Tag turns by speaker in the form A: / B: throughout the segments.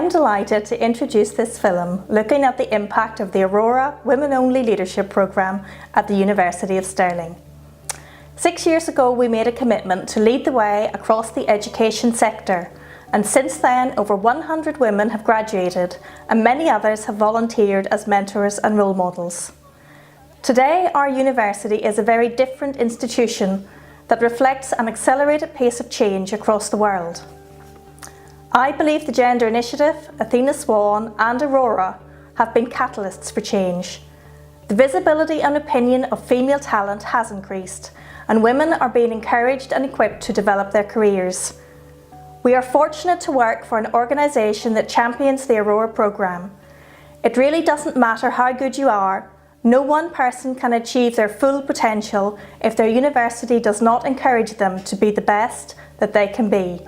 A: I'm delighted to introduce this film looking at the impact of the Aurora Women-Only Leadership Programme at the University of Stirling. 6 years ago we made a commitment to lead the way across the education sector, and since then over 100 women have graduated and many others have volunteered as mentors and role models. Today our university is a very different institution that reflects an accelerated pace of change across the world. I believe the Gender Initiative, Athena Swan and Aurora have been catalysts for change. The visibility and opinion of female talent has increased, and women are being encouraged and equipped to develop their careers. We are fortunate to work for an organisation that champions the Aurora Programme. It really doesn't matter how good you are. No one person can achieve their full potential if their university does not encourage them to be the best that they can be.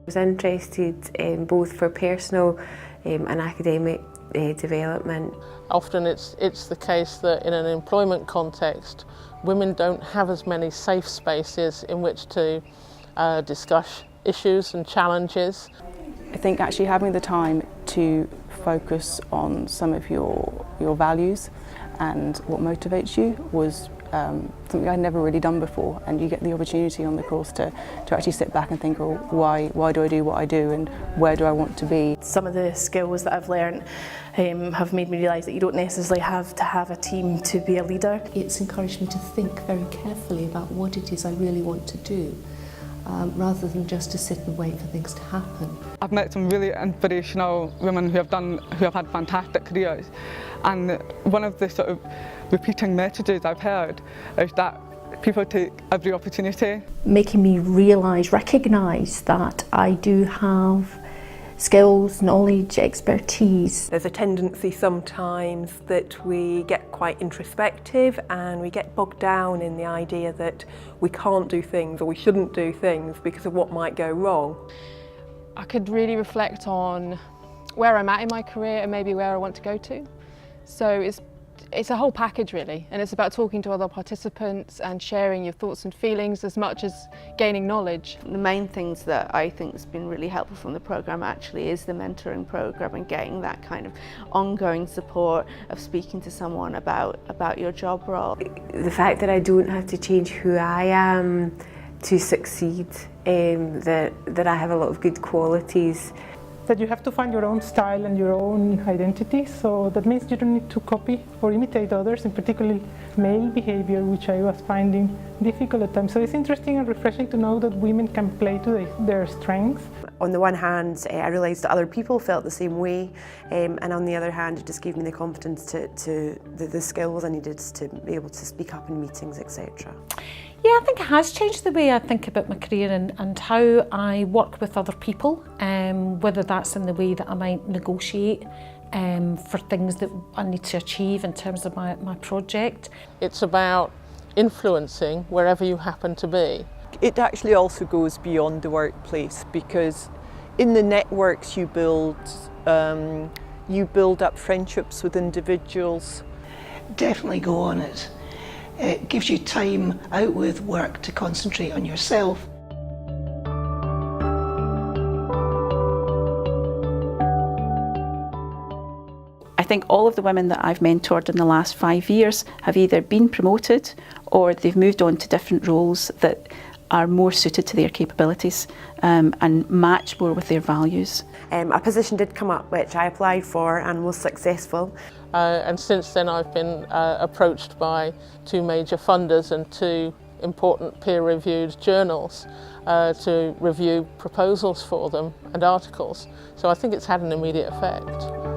B: I was interested both for personal and academic development.
C: Often it's the case that in an employment context, women don't have as many safe spaces in which to discuss issues and challenges.
D: I think actually having the time to focus on some of your values and what motivates you was something I'd never really done before, and you get the opportunity on the course to actually sit back and think, oh, why do I do what I do and where do I want to be?
E: Some of the skills that I've learned have made me realise that you don't necessarily have to have a team to be a leader.
F: It's encouraged me to think very carefully about what it is I really want to do, rather than just to sit and wait for things to happen.
G: I've met some really inspirational women who have had fantastic careers, and one of the sort of repeating messages I've heard is that people take every opportunity.
H: Making me recognise that I do have skills, knowledge, expertise.
I: There's a tendency sometimes that we get quite introspective and we get bogged down in the idea that we can't do things or we shouldn't do things because of what might go wrong.
J: I could really reflect on where I'm at in my career and maybe where I want to go to. So it's a whole package really, and it's about talking to other participants and sharing your thoughts and feelings as much as gaining knowledge.
K: The main things that I think has been really helpful from the programme actually is the mentoring programme and getting that kind of ongoing support of speaking to someone about your job role.
B: The fact that I don't have to change who I am to succeed, that I have a lot of good qualities.
L: That you have to find your own style and your own identity, so that means you don't need to copy or imitate others, in particular male behavior, which I was finding difficult at times. So it's interesting and refreshing to know that women can play to their strengths.
M: On the one hand, I realised that other people felt the same way, and on the other hand, it just gave me the confidence to the skills I needed to be able to speak up in meetings, etc.
N: Yeah, I think it has changed the way I think about my career and how I work with other people, whether that's in the way that I might negotiate for things that I need to achieve in terms of my project.
C: It's about influencing wherever you happen to be.
O: It actually also goes beyond the workplace, because in the networks you build up friendships with individuals.
P: Definitely go on it. It gives you time out with work to concentrate on yourself.
Q: I think all of the women that I've mentored in the last 5 years have either been promoted or they've moved on to different roles that are more suited to their capabilities and match more with their values.
M: A position did come up which I applied for and was successful.
C: And since then I've been approached by 2 major funders and 2 important peer-reviewed journals to review proposals for them and articles. So I think it's had an immediate effect.